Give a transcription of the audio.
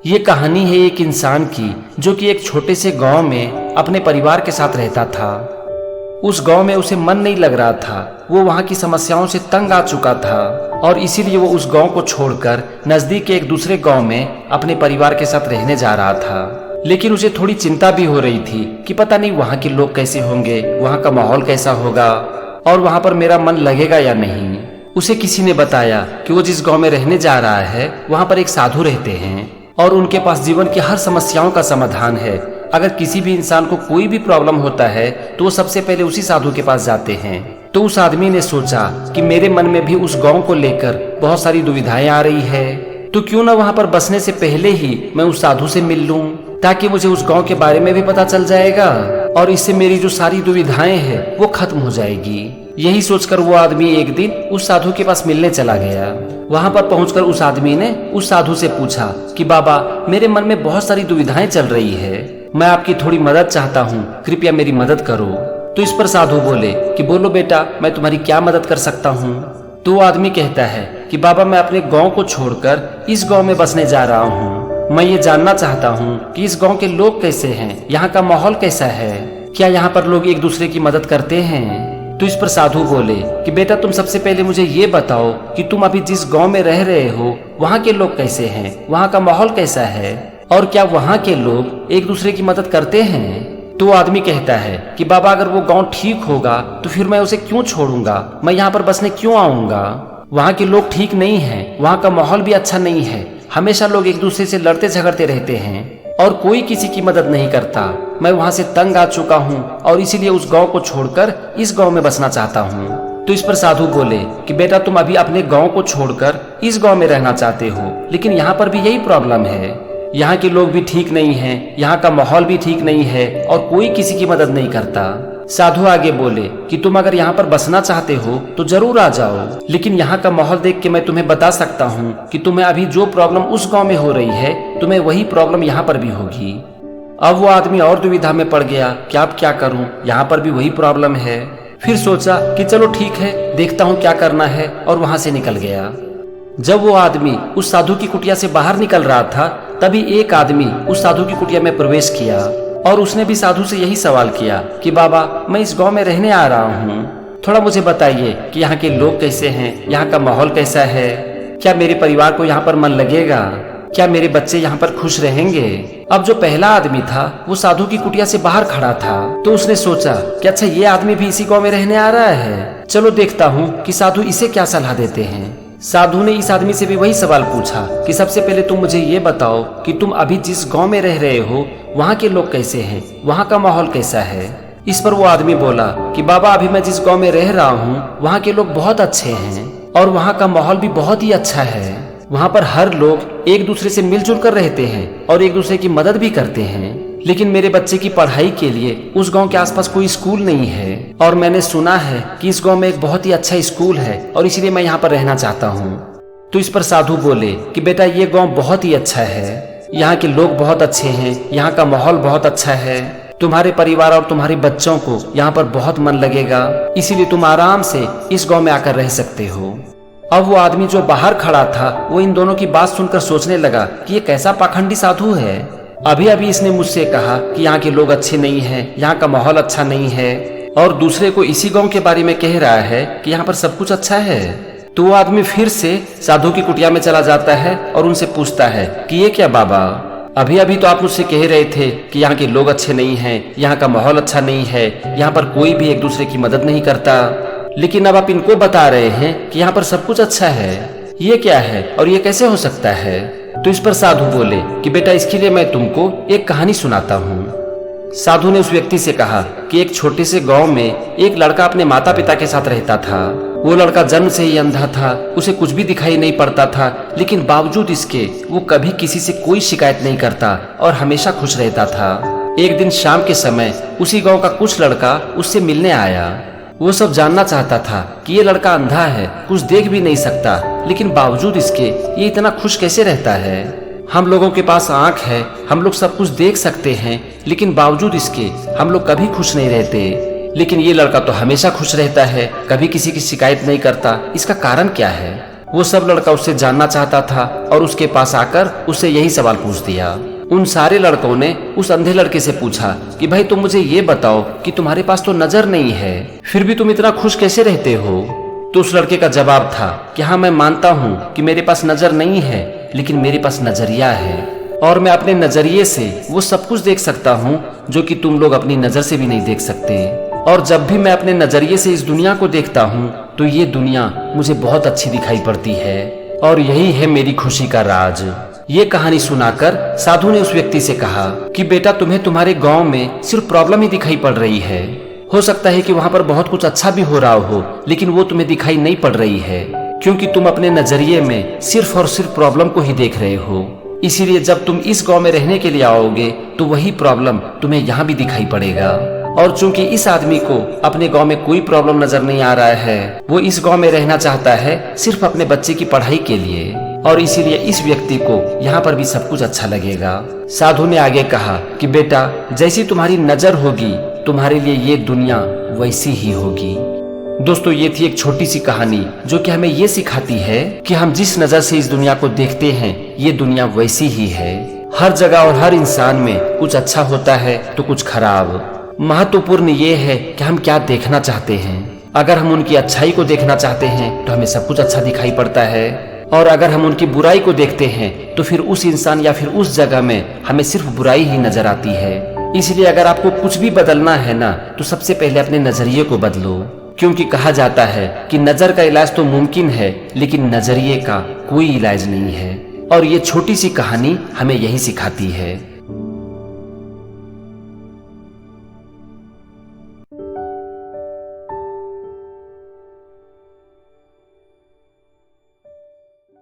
ये कहानी है एक इंसान की जो कि एक छोटे से गांव में अपने परिवार के साथ रहता था। उस गांव में उसे मन नहीं लग रहा था, वो वहां की समस्याओं से तंग आ चुका था और इसीलिए वो उस गांव को छोड़कर नजदीक के एक दूसरे गांव में अपने परिवार के साथ रहने जा रहा था। लेकिन उसे थोड़ी चिंता भी हो रही थी कि पता नहीं वहां के लोग कैसे होंगे, वहां का माहौल कैसा होगा और वहां पर मेरा मन लगेगा या नहीं। उसे किसी ने बताया कि वो जिस गांव में रहने जा रहा है वहां पर एक साधु रहते हैं और उनके पास जीवन की हर समस्याओं का समाधान है। अगर किसी भी इंसान को कोई भी प्रॉब्लम होता है तो वो सबसे पहले उसी साधु के पास जाते हैं। तो उस आदमी ने सोचा कि मेरे मन में भी उस गांव को लेकर बहुत सारी दुविधाएं आ रही है, तो क्यों ना वहां पर बसने से पहले ही मैं उस साधु से मिल लूं, ताकि मुझे उस गांव के बारे में भी पता चल जाएगा और इससे मेरी जो सारी दुविधाएं हैं वो खत्म हो जाएगी। यही सोचकर वो आदमी एक दिन उस साधु के पास मिलने चला गया। वहां पर पहुंचकर उस आदमी ने उस साधु से पूछा कि बाबा, मेरे मन में बहुत सारी दुविधाएं चल रही है, मैं आपकी थोड़ी मदद चाहता हूँ, कृपया मेरी मदद करो। तो इस पर साधु बोले कि बोलो बेटा, मैं तुम्हारी क्या मदद कर सकता हूँ। तो वो आदमी कहता है कि बाबा, मैं अपने गाँव को छोड़कर इस गाँव में बसने जा रहा हूँ। मैं ये जानना चाहता हूँ कि इस गाँव के लोग कैसे हैं, यहाँ का माहौल कैसा है, क्या यहाँ पर लोग एक दूसरे की मदद करते हैं। तो इस पर साधु बोले कि बेटा, तुम सबसे पहले मुझे ये बताओ कि तुम अभी जिस गांव में रह रहे हो वहाँ के लोग कैसे हैं, वहाँ का माहौल कैसा है और क्या वहाँ के लोग एक दूसरे की मदद करते हैं। तो आदमी कहता है कि बाबा, अगर वो गांव ठीक होगा तो फिर मैं उसे क्यों छोड़ूंगा, मैं यहाँ पर बसने क्यों आऊंगा। वहाँ के लोग ठीक नहीं है, वहाँ का माहौल भी अच्छा नहीं है, हमेशा लोग एक दूसरे से लड़ते झगड़ते रहते हैं और कोई किसी की मदद नहीं करता। मैं वहां से तंग आ चुका हूं और इसीलिए उस गांव को छोड़कर इस गांव में बसना चाहता हूं। तो इस पर साधु बोले कि बेटा, तुम अभी अपने गांव को छोड़कर इस गांव में रहना चाहते हो, लेकिन यहाँ पर भी यही प्रॉब्लम है, यहाँ के लोग भी ठीक नहीं हैं, यहाँ का माहौल भी ठीक नहीं है और कोई किसी की मदद नहीं करता। साधु आगे बोले कि तुम अगर यहाँ पर बसना चाहते हो तो जरूर आ जाओ, लेकिन यहाँ का माहौल देख के मैं तुम्हें बता सकता हूँ कि तुम्हें अभी जो प्रॉब्लम उस गांव में हो रही है, तुम्हें वही प्रॉब्लम यहाँ पर भी होगी। अब वो आदमी और दुविधा में पड़ गया कि अब क्या करूँ, यहाँ पर भी वही प्रॉब्लम है। फिर सोचा कि चलो ठीक है, देखता हूँ क्या करना है और वहां से निकल गया। जब वो आदमी उस साधु की कुटिया से बाहर निकल रहा था, तभी एक आदमी उस साधु की कुटिया में प्रवेश किया और उसने भी साधु से यही सवाल किया कि बाबा, मैं इस गांव में रहने आ रहा हूँ, थोड़ा मुझे बताइए कि यहाँ के लोग कैसे हैं, यहाँ का माहौल कैसा है, क्या मेरे परिवार को यहाँ पर मन लगेगा, क्या मेरे बच्चे यहाँ पर खुश रहेंगे। अब जो पहला आदमी था वो साधु की कुटिया से बाहर खड़ा था, तो उसने सोचा कि अच्छा, ये आदमी भी इसी गाँव में रहने आ रहा है, चलो देखता हूँ कि साधु इसे क्या सलाह देते हैं। साधु ने इस आदमी से भी वही सवाल पूछा कि सबसे पहले तुम मुझे ये बताओ कि तुम अभी जिस गांव में रह रहे हो वहाँ के लोग कैसे हैं, वहाँ का माहौल कैसा है। इस पर वो आदमी बोला कि बाबा, अभी मैं जिस गांव में रह रहा हूँ वहाँ के लोग बहुत अच्छे हैं और वहाँ का माहौल भी बहुत ही अच्छा है। वहाँ पर हर लोग एक दूसरे से मिलजुल कर रहते हैं और एक दूसरे की मदद भी करते हैं। लेकिन मेरे बच्चे की पढ़ाई के लिए उस गांव के आसपास कोई स्कूल नहीं है और मैंने सुना है कि इस गांव में एक बहुत ही अच्छा स्कूल है और इसीलिए मैं यहाँ पर रहना चाहता हूँ। तो इस पर साधु बोले कि बेटा, ये गांव बहुत ही अच्छा है, यहाँ के लोग बहुत अच्छे हैं, यहाँ का माहौल बहुत अच्छा है, तुम्हारे परिवार और तुम्हारे बच्चों को यहाँ पर बहुत मन लगेगा, इसीलिए तुम आराम से इस गाँव में आकर रह सकते हो। अब वो आदमी जो बाहर खड़ा था वो इन दोनों की बात सुनकर सोचने लगा कि ये कैसा पाखंडी साधु है। अभी अभी इसने मुझसे कहा कि यहाँ के लोग अच्छे नहीं हैं, यहाँ का माहौल अच्छा नहीं है और दूसरे को इसी गांव के बारे में कह रहा है कि यहाँ पर सब कुछ अच्छा है। तो वो आदमी फिर से साधु की कुटिया में चला जाता है और उनसे पूछता है कि ये क्या बाबा, अभी अभी तो आप मुझसे कह रहे थे कि यहाँ के लोग अच्छे नहीं हैं, यहाँ का माहौल अच्छा नहीं है, यहाँ पर कोई भी एक दूसरे की मदद नहीं करता, लेकिन अब आप इनको बता रहे हैं कि यहाँ पर सब कुछ अच्छा है, ये क्या है और ये कैसे हो सकता है। तो इस पर साधु बोले कि बेटा, इसके लिए मैं तुमको एक कहानी सुनाता हूँ। साधु ने उस व्यक्ति से कहा कि एक छोटे से गांव में एक लड़का अपने माता पिता के साथ रहता था। वो लड़का जन्म से ही अंधा था, उसे कुछ भी दिखाई नहीं पड़ता था, लेकिन बावजूद इसके वो कभी किसी से कोई शिकायत नहीं करता और हमेशा खुश रहता था। एक दिन शाम के समय उसी गाँव का कुछ लड़का उससे मिलने आया। वो सब जानना चाहता था कि ये लड़का अंधा है, कुछ देख भी नहीं सकता, लेकिन बावजूद इसके ये इतना खुश कैसे रहता है। हम लोगों के पास आंख है, हम लोग सब कुछ देख सकते हैं, लेकिन बावजूद इसके हम लोग कभी खुश नहीं रहते, लेकिन ये लड़का तो हमेशा खुश रहता है, कभी किसी की शिकायत नहीं करता, इसका कारण क्या है। वो सब लड़का उससे जानना चाहता था और उसके पास आकर उससे यही सवाल पूछ दिया। उन सारे लड़कों ने उस अंधे लड़के से पूछा कि भाई तुम मुझे ये बताओ कि तुम्हारे पास तो नजर नहीं है, फिर भी तुम इतना खुश कैसे रहते हो? तो उस लड़के का जवाब था कि हाँ, मैं मानता हूँ कि मेरे पास नजर नहीं है, लेकिन मेरे पास नजरिया है और मैं अपने नजरिए से वो सब कुछ देख सकता हूँ जो कि तुम लोग अपनी नजर से भी नहीं देख सकते। और जब भी मैं अपने नजरिए से इस दुनिया को देखता हूँ तो ये दुनिया मुझे बहुत अच्छी दिखाई पड़ती है और यही है मेरी खुशी का राज। ये कहानी सुनाकर साधु ने उस व्यक्ति से कहा कि बेटा, तुम्हें तुम्हारे गांव में सिर्फ प्रॉब्लम ही दिखाई पड़ रही है। हो सकता है कि वहां पर बहुत कुछ अच्छा भी हो रहा हो, लेकिन वो तुम्हें दिखाई नहीं पड़ रही है क्योंकि तुम अपने नजरिए में सिर्फ और सिर्फ प्रॉब्लम को ही देख रहे हो। इसीलिए जब तुम इस गांव में रहने के लिए आओगे तो वही प्रॉब्लम तुम्हें यहाँ भी दिखाई पड़ेगा। और चूंकि इस आदमी को अपने गांव में कोई प्रॉब्लम नजर नहीं आ रहा है, वो इस गांव में रहना चाहता है सिर्फ अपने बच्चे की पढ़ाई के लिए, और इसीलिए इस व्यक्ति को यहाँ पर भी सब कुछ अच्छा लगेगा। साधु ने आगे कहा कि बेटा, जैसी तुम्हारी नजर होगी तुम्हारे लिए ये दुनिया वैसी ही होगी। दोस्तों, ये थी एक छोटी सी कहानी जो कि हमें ये सिखाती है कि हम जिस नजर से इस दुनिया को देखते हैं ये दुनिया वैसी ही है। हर जगह और हर इंसान में कुछ अच्छा होता है तो कुछ खराब। महत्वपूर्ण ये है कि हम क्या देखना चाहते हैं। अगर हम उनकी अच्छाई को देखना चाहते हैं तो हमें सब कुछ अच्छा दिखाई पड़ता है, और अगर हम उनकी बुराई को देखते हैं तो फिर उस इंसान या फिर उस जगह में हमें सिर्फ बुराई ही नजर आती है। इसलिए अगर आपको कुछ भी बदलना है ना, तो सबसे पहले अपने नजरिए को बदलो, क्योंकि कहा जाता है कि नजर का इलाज तो मुमकिन है लेकिन नजरिए का कोई इलाज नहीं है। और ये छोटी सी कहानी हमें यही सिखाती है।